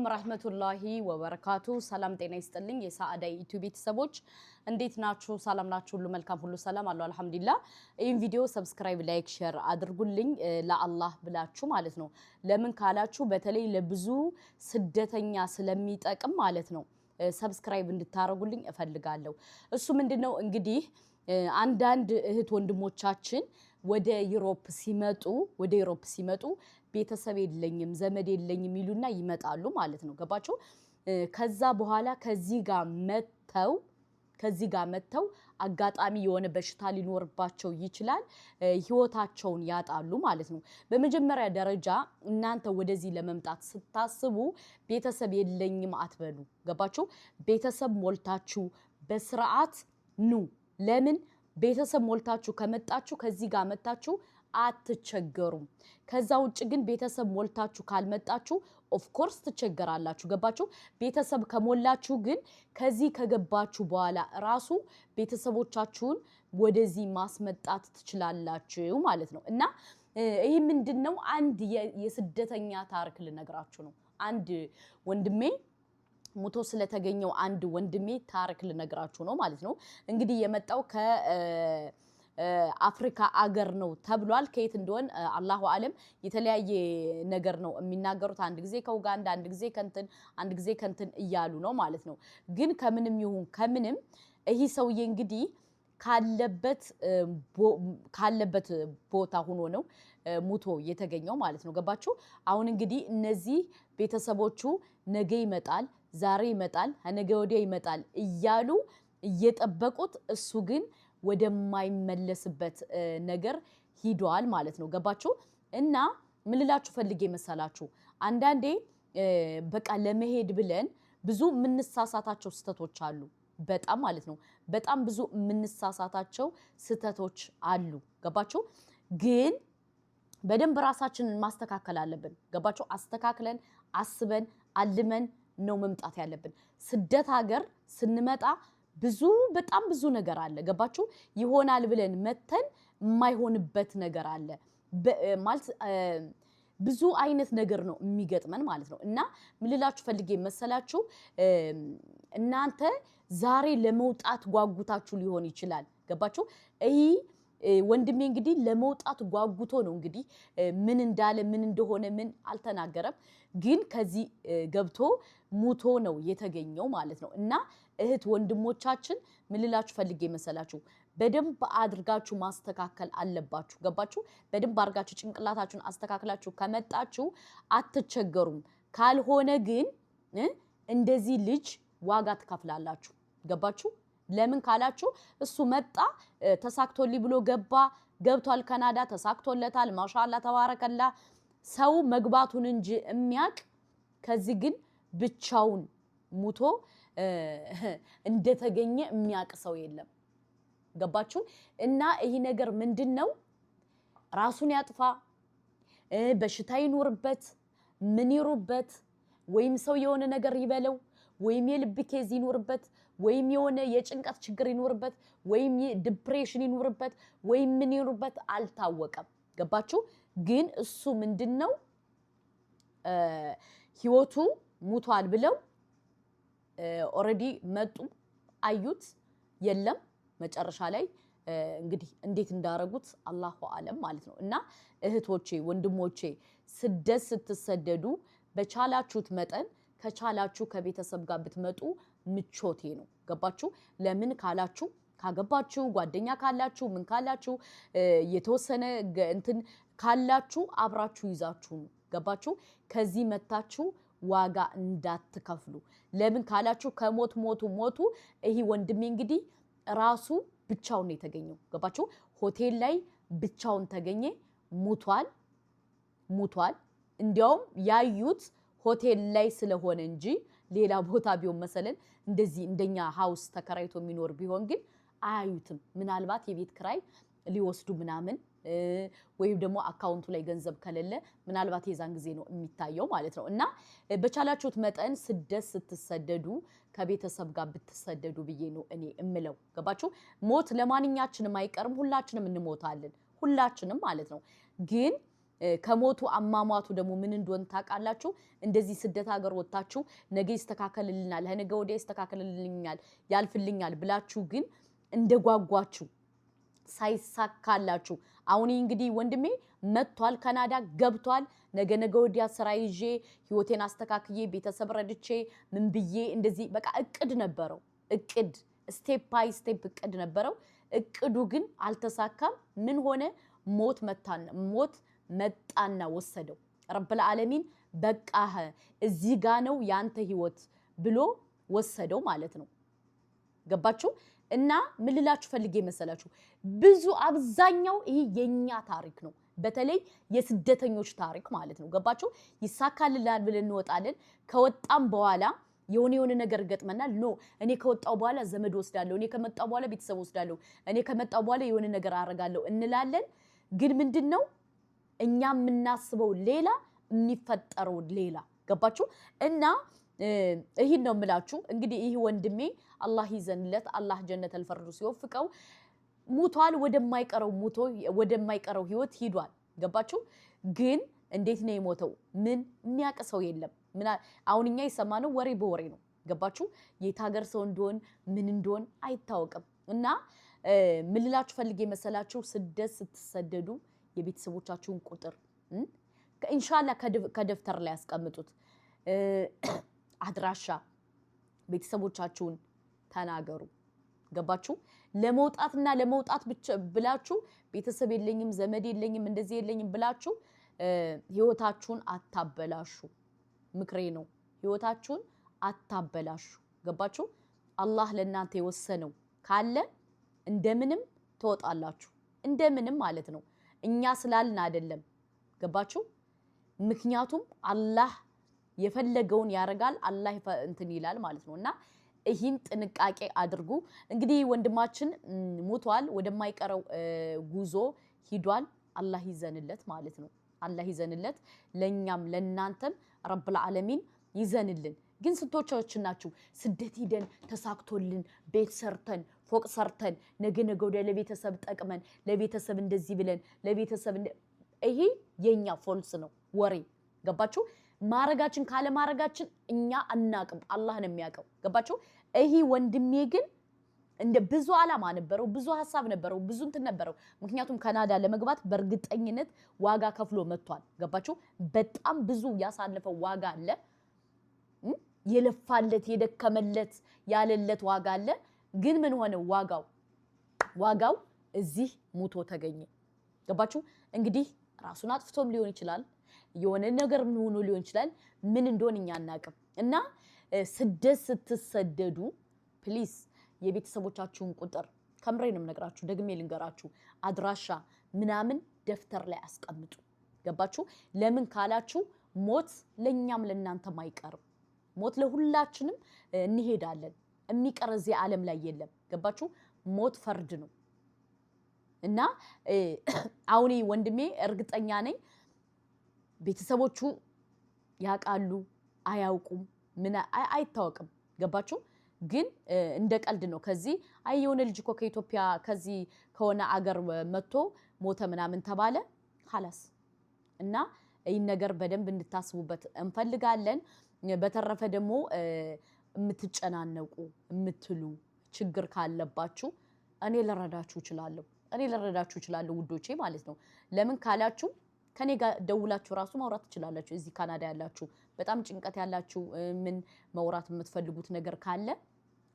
ወራህመቱላሂ ወበረካቱ ሰላም ጤና ይስጥልኝ የሳዓዳ ዩቲዩብ ቤተሰቦች እንዴት ናችሁ ሰላም ናችሁ ሁሉ መልካም ሁሉ ሰላም አለው አልহামዱሊላህ ይሄን ቪዲዮ ሰብስክራይብ ላይክ ሼር አድርጉልኝ ለአላህ ብላችሁ ማለት ነው ለምን ካላችሁ በተለይ ለብዙ ስደተኛ ስለሚጠቅም ማለት ነው ሰብስክራይብ እንድታረጉልኝ እፈልጋለሁ እሱ ምንድነው እንግዲህ አንዳንድ እህት ወንድሞቻችን ወደ ዩሮፕ ሲመጡ ቤተሰብ የለኝም ዘመድ የለኝም ይሉና ይመጣሉ ማለት ነው ገባችሁ ከዛ በኋላ ከዚህ ጋር መተው አጋጣሚ የሆነ በሽታ ሊኖርባቸው ይችላል ህይወታቸውን ያጣሉ ማለት ነው በመጀመሪያ ደረጃ እናንተ ወደዚህ ለመምጣት ስታስቡ ቤተሰብ የለኝም አትበሉ ገባችሁ ቤተሰብ ሞልታችሁ በስርዓት ኑ ለምን ቤተሰብ ሞልታችሁ ከመጣችሁ ከዚህ ጋር መጣችሁ አትቸገሩም ከዛ ውጭ ግን ቤተሰብ ሞልታችሁ ካልመጣችሁ ኦፍ ኮርስ ትቸገራላችሁ ገባችሁ ቤተሰብ ከሞላችሁ ግን ከዚህ ከገባችሁ በኋላ ራሱ ቤተሰቦቻችሁን ወደዚህ ማስመጣት ትችላላችሁ ማለት ነው እና ይሄ ምንድነው አንድ የስደተኛ ታሪክ ልነግራችሁ ነው አንድ ወንድሜ ሙቶ ስለተገኘው አንድ ወንድሜ ታሪክ ልነግራችሁ ነው ማለት ነው እንግዲህ የመጣው አፍሪካ አገር ነው ተብሏል ከየት እንደሆነ አላሁ አለም የተለያየ ነገር ነው የሚናገሩት አንድ ጊዜ ከኡጋንዳ አንድ ጊዜ ከንትን እያሉ ነው ማለት ነው ግን ከምንም ይሁን ከምንም ይሄ ሰውዬ እንግዲህ ካለበት ቦታ ሆኖ ነው ሙቶ የተገኘው ማለት ነው ገባችሁ አሁን እንግዲህ እነዚህ ቤተሰቦቹ ነገ ይመጣል ዛሬ ይመጣል ነገ ወዲያ ይመጣል እያሉ እየጠበቁት እሱ ግን ወደማይመለስበት ነገር ሂዷል ማለት ነው ገባችሁ እና ምን ልላችሁ ፈልጌ መሰላችሁ አንዳንዴ በቃ ለመሄድ ብለን ብዙ ምንሳሳታቸው ስተቶች አሉ በጣም ማለት ነው በጣም ብዙ ምንሳሳታቸው ስተቶች አሉ ገባችሁ ግን በደንብ ራሳችንን ማስተካከል አለብን ገባችሁ አስተካክለን አስበን አልመን ነው መምጣት ያለብን ስደት ሀገር ስንመጣ በጣም ብዙ ነገር አለ ገባችሁ ይሆናል ብለን መተን የማይሆንበት ነገር አለ ማለት ብዙ አይነት ነገር ነው የሚገጥመን ማለት ነው እና ምን ልላችሁ ፈልጌ መሰላችሁ እናንተ ዛሬ ለመውጣት ጓጉታችሁ ሊሆን ይችላል ገባችሁ ወንድሜ እንግዲህ ለመውጣት ጓጉቶ ነው እንግዲህ ምን እንዳለ ምን እንደሆነ ምን አልተናገረም ግን ከዚህ ገብቶ ሙቶ ነው የተገኘው ማለት ነው እና እህት ወንድሞቻችን ምን ልላችሁ ፈልጌ መሰላችሁ በደንብ አድርጋችሁ ማስተካከል አለባችሁ ገባችሁ በደንብ አድርጋችሁ ጭንቅላታችሁን አስተካክላችሁ ከመጣችሁ አትቸገሩም ካልሆነ ግን እንደዚህ ልጅ ዋጋ ትከፍላላችሁ ገባችሁ ለምን ካላችሁ እሱ መጣ ተሳክቶልኝ ብሎ ገብቷል ካናዳ ተሳክቶለታል ማሻአላ ተባረከላ ሰው መግባቱን እንጂ የሚያቅ ከዚህ ግን ብቻውን ሙቶ እንደተገኘ የሚያቅ ሰው የለም ገባችሁ እና ይሄ ነገር ምንድነው ራሱን ያጥፋ በሽታ ይኖርበት ምን ይሩበት ወይም ሰው የሆነ ነገር ይበለው ወይም የልብ ኬዝ ይኖርበት ወይም የሆነ የጭንቀት ችግር ይኖርበት ወይም ዲፕሬሽን ይኖርበት ወይም ምን ይኖርበት አልታወቀም ገባችሁ ግን እሱ ምንድነው ህይወቱ ሙቷል ብለው ኦሬዲ መጡ አዩት የለም መጨረሻ ላይ እንግዲህ እንዴት እንዳረጉት አላሁ አለም ማለት ነው እና እህቶቼ ወንድሞቼ ስደት ስትሰደዱ በቻላችሁት መጠን ከቻላችሁ ከቤተሰብ ጋር ብትመጡ ምቾቴ ነው ገባችሁ ለምን ካላችሁ ካገባችሁ ጓደኛ ካላችሁ ምን ካላችሁ የተወሰነ እንትን ካላችሁ አብራችሁ ይዛችሁ ገባችሁ ከዚህ መታችሁ ዋጋ እንዳትከፍሉ ለምን ካላችሁ ከሞት ሞቱ ይሄ ወንድሜ እንግዲህ ራሱ ብቻውን የተገኘው ገባችሁ ሆቴል ላይ ብቻውን ተገኘ ሙቷል እንዲያውም ያዩት ሆቴል ላይ ስለሆነ እንጂ ሌላ ቦታ ቢሆን መሰለን እንደዚህ እንደኛ ሃውስ ተከራይቶ የሚኖር ቢሆን ግን አያዩትም ምናልባት የቤት ክራይ ሊወስዱ ምናምን ወይም ደግሞ አካውንቱ ላይ ገንዘብ ከሌለ ምናልባት የዛን ጊዜ ነው የሚታየው ማለት ነው እና በቻላችሁት መጠን ስደት ስትሰደዱ ከቤተሰብ ጋር ብትሰደዱ ብዬ ነው እኔ እምለው ገባችሁ ሞት ለማንኛችንም አይቀርም ሁላችንም እንሞታለን ሁላችንም ማለት ነው ግን ከሞቱ አማማቱ ደግሞ ምን እንደሆነ ታውቃላችሁ። እንደዚህ ስደት ሀገር ወጣችሁ ነገ ይስተካከልልናል ለነገ ወዲያ ይስተካከልልኛል ያልፍልኛል ብላችሁ ግን እንደጓጓችሁ ሳይሳካላችሁ አሁን እንግዲህ ወንድሜ መጥቷል ካናዳ ገብቷል ነገ ወዲያ ስራ ይዤ ህይወቴን አስተካክዬ ቤተሰብ ረድቼ ምን ብዬ እንደዚህ በቃ እቅድ ነበረው እቅድ ስቴፕ ባይ ስቴፕ እቅድ ነበረው እቅዱ ግን አልተሳካም ምን ሆነ ሞት መጣና ወሰደው ረብል ዓለሚን በቃህ እዚህ ጋ ነው ያንተ ህይወት ብሎ ወሰደው ማለት ነው ገባችሁ እና ምን ልላችሁ ፈልጌ መሰላችሁ ብዙ አብዛኛው ይሄ የኛ ታሪክ ነው በተለይ የስደተኞች ታሪክ ማለት ነው ገባችሁ ይሳካልላል ብለን እንወጣለን ከወጣም በኋላ የሆነ ነገር ገጥመናል ኖ እኔ ከወጣው በኋላ ዘመድ ወስዳለሁ እኔ ከመጣው በኋላ ቤተሰብ ወስዳለሁ እኔ ከመጣው በኋላ የሆነ ነገር አረጋለሁ እንላለን ግን ምንድነው እኛ የምናስበው ሌላ የሚፈጠረው ሌላ ገባችሁ እና ይሄን ነው የምላችሁ እንግዲህ ይሄ ወንድሜ አላህ ይዘንለት አላህ ጀነተል ፈርዱስ ይወፍቀው ሙቷል ወደማይቀረው ህይወት ሂዷል ገባችሁ ግን እንዴት ነው የሞተው ምን የሚያቀሰው የለም አሁንኛ ይሰማነው ወሬ በወሬ ነው ገባችሁ የታገር ሰው እንደሆን ምን እንደሆን አይታወቅም እና ምን ልላችሁ ፈልጌ መሰላችሁ ስደት ስትሰደዱ የቤተሰቦቻችሁን ቁጥር ኢንሻአላህ ከደፍተር ላይ ያስቀምጡት አድራሻ ቤተሰቦቻችሁን ተናገሩ ገባችሁ ለመውጣት ብላችሁ ቤተሰብ የለኝም ዘመድ የለኝም እንደዚህ የለኝም ብላችሁ ህይወታችሁን አታበላሹ ምክሬ ነው ህይወታችሁን አታበላሹ ገባችሁ አላህ ለእናንተ የወሰነው ካለ እንደምንም ትወጣላችሁ እንደምንም ማለት ነው እኛ ስላልን አይደለም ገባችሁ ምክንያቱም አላህ የፈለገውን ያረጋል አላህ እንትን ይላል ማለት ነውና ይህን ጥንቃቄ አድርጉ እንግዲህ ወንድማችን ሞቷል ወደማይቀረው ጉዞ ሂዷል አላህ ይዘንለት ማለት ነው አላህ ይዘንለት ለኛም ለናንተም ረብል ዓለሚን ይዘንልን ግን ስንቶቻችን ናችሁ ስደት ሂደን ተሳክቶልን ቤት ሰርተን ፎቅ ሰርተን ነገ ወደ ለቤተሰብ ጠቅመን ለቤተሰብ እንደዚህ ብለን ለቤተሰብ ይሄ የኛ ፎልስ ነው ወሬ ገባችሁ ማረጋችን ካለ ማረጋችን እኛ አናቅም አላህ ነው የሚያቀው ገባችሁ ይሄ ወንድሜ ግን እንደ ብዙ አላማ ነበረው ብዙ ሐሳብ ነበረው ብዙ እንትን ነበረው ምክንያቱም ካናዳ ለመግባት በርግጠኝነት ዋጋ ከፍሎ መጥቷል ገባችሁ በጣም ብዙ ያሳለፈው ዋጋ አለ የለፋለት የደከመለት ያለለት ዋጋ አለ ግን ምን ሆነ ዋጋው እዚህ ሙቶ ተገኘ ገባችሁ እንግዲህ ራሱን አጥፍቶም ሊሆን ይችላል የሆነ ነገር ምን ሆኖ ሊሆን ይችላል ምን እንደሆነ እኛ አናቅም እና ስደት ስትሰደዱ ፕሊዝ የቤተሰቦቻችሁን ቁጥር ከምሬንም ነግራችሁ ደግሜ ልንገራችሁ አድራሻ ምናምን ደፍተር ላይ አስቀምጡ ገባችሁ ለምን ካላችሁ ሞት ለኛም ለናንተም አይቀርም ሞት ለሁላችንም እንሄዳለን የሚቀር እዚህ ዓለም ላይ የለም ገባችሁ ሞት ፈርድ ነው እና አሁን ወንድሜ እርግጠኛ ነኝ ቤተሰቦቹ ያቃሉ አያውቁም ምን አይታወቅም ገባችሁ ግን እንደ ቀልድ ነው ከዚህ የሆነ ልጅ እኮ ከኢትዮጵያ ከዚህ ከሆነ አገር መጥቶ ሞተ ምናምን ተባለ خلاص እና ይሄን ነገር በደንብ እንድታስቡበት እንፈልጋለን በተረፈ ደግሞ የምትጨናነቁ የምትሉ ችግር ካለባችሁ እኔ ልረዳችሁ እችላለሁ ውዶቼ ማለት ነው ለምን ካላችሁ ከኔ ጋር ደውላችሁ ራሱ ማውራት ትችላላችሁ እዚህ ካናዳ ያላችሁ በጣም ጭንቀት ያላችሁ ምን ማውራት የምትፈልጉት ነገር ካለ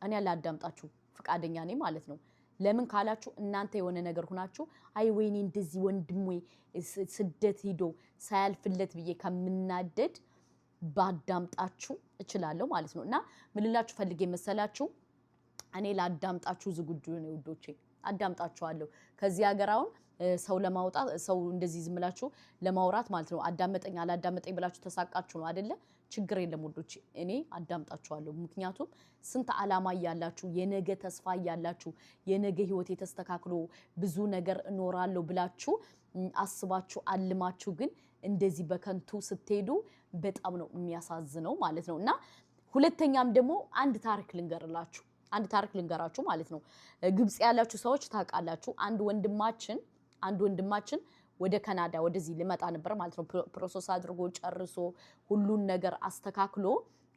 እኔ አላዳምጣችሁ ፍቃደኛ ነኝ ማለት ነው ለምን ካላችሁ እናንተ የሆነ ነገር ሆናችሁ አይ ወይኔ እንደዚህ ወንድሜ ስደት ሂዶ ሳያልፍለት ብዬ ከምናደድ ባዳምጣችሁ እችላለሁ ማለት ነውና ምን ልላችሁ ፈልጌ መሰላችሁ እኔ ላዳምጣችሁ ዝግጁ ነኝ ውዶቼ አዳምጣችኋለሁ ከዚህ ሀገራውን ሰው ለማውጣት ሰው እንደዚህ ዝምላችሁ ለማውራት ማለት ነው አዳመጠኝ አላዳመጠኝ ብላችሁ ተሳቃችሁ ነው አይደለ ችግር የለም ውዶቼ እኔ አዳምጣችኋለሁ ምክንያቱም ስንት አላማ ያያላችሁ የነገ ተስፋ ያያላችሁ የነገ ህይወት የተስተካክሎ ብዙ ነገር እኖራለሁ ብላችሁ አስባችሁ አልማችሁ ግን እንደዚህ በከንቱ ስትሄዱ በጣም ነው የሚያሳዝነው ማለት ነውና ሁለተኛም ደግሞ አንድ ታሪክ ልንገራችሁ ማለት ነው ግብጽ ያላችሁ ሰዎች ታውቃላችሁ አንድ ወንድማችን ወደ ካናዳ ወደዚህ ሊመጣ ነበር ማለት ነው ፕሮሰስ አድርጎ ጨርሶ ሁሉን ነገር አስተካክሎ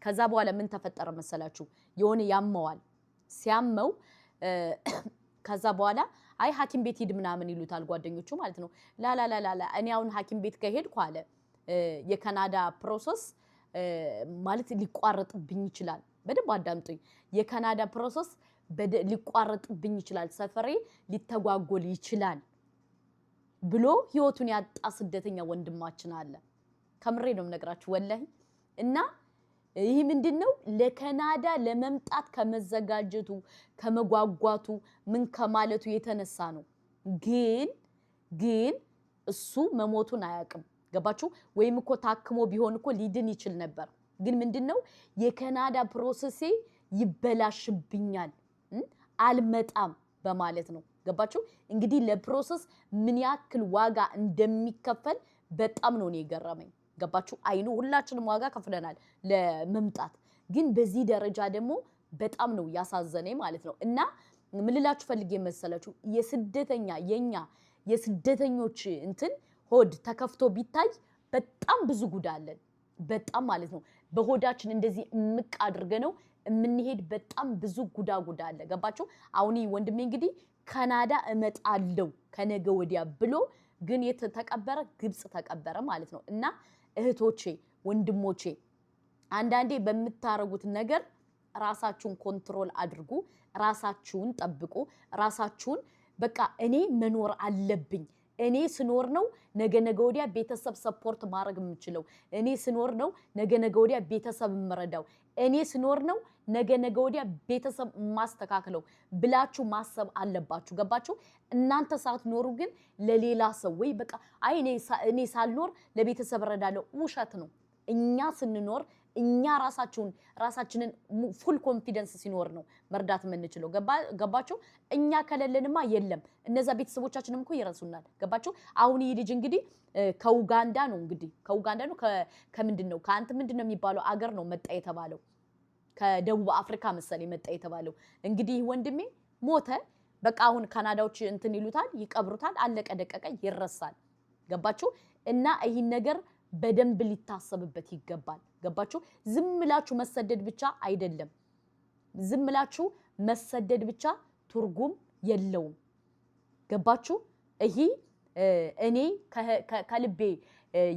ከዛ በኋላ ምን ተፈጠረ መሰላችሁ የሆነ ያመዋል ሲያመው ከዛ በኋላ አይ ሐኪም ቤት ሂድ ምናምን ይሉታል ጓደኞቹ ማለት ነው ላላላላ እኔ አሁን ሐኪም ቤት ከሄድኩ አለ የካናዳ ፕሮሰስ ማለት ሊቋረጥብኝ ይችላል በደንብ አዳምጡኝ የካናዳ ፕሮሰስ ሊቋረጥብኝ ይችላል ሰፈሬ ሊተጓጎል ይችላል ብሎ ህይወቱን ያጣ ስደተኛ ወንድማችን አለ ከምሬ ነው የምነግራችሁ ወላሂ እና ይሄ ምንድነው ለካናዳ ለመምጣት ከመዘጋጀቱ ከመጓጓቱ ምን ከማለቱ የተነሳ ነው ግን እሱ መሞቱን አያውቅም ገባችሁ ወይም እኮ ታክሞ ቢሆን እኮ ሊድን ይችል ነበር ግን ምንድነው የካናዳ ፕሮሰስ ይበላሽብኛል አልመጣም በማለት ነው ገባችሁ እንግዲህ ለፕሮሰስ ምን ያክል ዋጋ እንደሚከፈል በጣም ነው የገረመኝ ገባችሁ አይኑ ሁላችንም ዋጋ ከፍለናል ለመምጣት ግን በዚህ ደረጃ ደግሞ በጣም ነው ያሳዘነኝ ማለት ነው እና ምን ልላችሁ ፈልጌ መሰላችሁ የስደተኛ የኛ የስደተኞች እንትን ሆድ ተከፍቶ ቢታይ በጣም ብዙ ጉዳለን በጣም ማለት ነው በሆዳችን እንደዚህ ምቅ አድርገነው እምንሄድ በጣም ብዙ ጉዳ አለ ገባችሁ አሁን ወንድሜ እንግዲህ ካናዳ እመጣለሁ ከነገ ወዲያ ብሎ ግን የተቀበረ ግብጽ ተቀበረ ማለት ነው እና እህቶቼ ወንድሞቼ አንዳንዴ በመታረጉት ነገር ራሳችሁን ኮንትሮል አድርጉ ራሳችሁን ጠብቁ ራሳችሁን በቃ እኔ መኖር አለብኝ እኔ ስኖር ነው ነገ ወዲያ ቤተሰብ ሰፖርት ማድረግ የምችለው እኔ ስኖር ነው ነገ ወዲያ ቤተሰብ መረዳው እኔ ስኖር ነው ነገ ወዲያ ቤተሰብ ማስተካከለው ብላችሁ ማሰብ አለባችሁ ገባችሁ እናንተ ሳትኖሩ ግን ለሌላ ሰው ወይ በቃ አይ እኔ ሳልኖር ለቤተሰብ ረዳለው ውሸት ነው እኛ ስንኖር እኛ ራሳችንን ፉል ኮንፊደንስ ሲኖር ነው መርዳት የምንችለው ገባችሁ እኛ ከለለንማ የለም እነዛ ቤተሰቦቻችንም እኮ ይረሱናል ገባችሁ አሁን ይሄ ልጅ እንግዲህ ከኡጋንዳ ነው ከምንድነው ከአንተ ምንድነው የሚባለው አገር ነው መጣ የተባለው ከደቡብ አፍሪካ መሰለኝ መጣ የተባለው እንግዲህ ወንድሜ ሞተ በቃ አሁን ካናዳዎች እንትን ይሉታል ይቀብሩታል አለቀ ደቀቀ ይረሳል ገባችሁ እና ይሄ ነገር በደንብ ሊታሰብበት ይገባል ገባችሁ ዝምላችሁ መሰደድ ብቻ አይደለም ዝምላችሁ መሰደድ ብቻ ትርጉም የለውም ገባችሁ ይሄ እኔ ከልቤ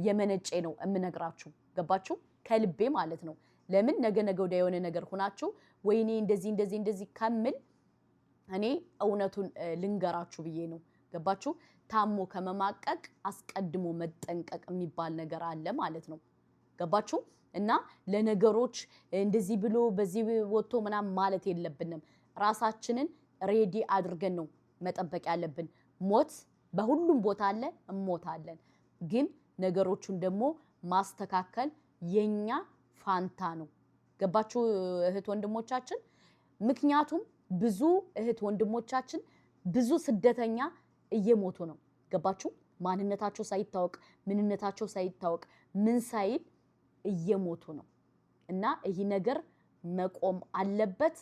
የመነጨ ነው እምነግራችሁ ገባችሁ ከልቤ ማለት ነው ለምን ነገ ወዲያ የሆነ ነገር ሆናችሁ ወይኔ እንደዚህ ከመል እኔ እውነቱን ልንገራችሁ ብዬ ነው ገባችሁ ታሞ ከመማቀቅ አስቀድሞ መጠንቀቅ የሚባል ነገር አለ ማለት ነው ገባችሁ እና ለነገሮች እንደዚህ ብሎ በዚህ ወጥቶ ምናምን ማለት የለብንም ራሳችንን ሬዲ አድርገን ነው መጠበቅ ያለብን ሞት በሁሉም ቦታ አለ እሞታለን ግን ነገሮቹን ደግሞ ማስተካከል የኛ ፋንታ ነው ገባችሁ እህት ወንድሞቻችን ምክንያቱም ብዙ እህት ወንድሞቻችን ብዙ ስደተኛ እየሞቱ ነው ገባችሁ ማንነታቸው ሳይታወቅ ምንነታቸው ሳይታወቅ ምን ሳይል እየሞቱ ነው እና ይሄ ነገር መቆም አለበት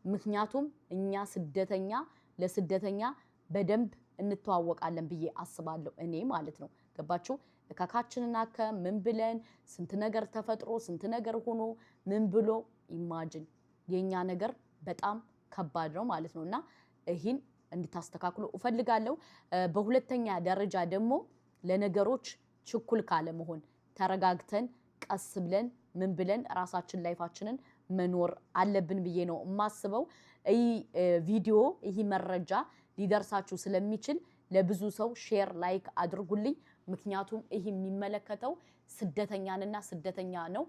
ምክንያቱም እኛ ስደተኛ ለስደተኛ በደንብ እንተዋወቃለን ብዬ አስባለሁ እኔ ማለት ነው ገባችሁ ካካችንና ከምን ብለን ስንት ነገር ተፈጥሮ ስንት ነገር ሆኖ ምን ብሎ ኢማጂን የኛ ነገር በጣም ከባድ ነው ማለት ነውና ይሄን እንድታስተካክሉ እፈልጋለሁ በሁለተኛ ደረጃ ደግሞ ለነገሮች ችኩል ካለ መሆን ተረጋግተን ቀስ ብለን ምን ብለን ራሳችን ላይፋችንን መኖር አለብን ብዬ ነው ማስበው ይሄ ቪዲዮ ይሄ መረጃ ሊደርሳችሁ ስለሚችል ለብዙ ሰው ሼር ላይክ አድርጉልኝ ምክንያቱም ይሄ የሚመለከተው ስደተኛንና ስደተኛ ነው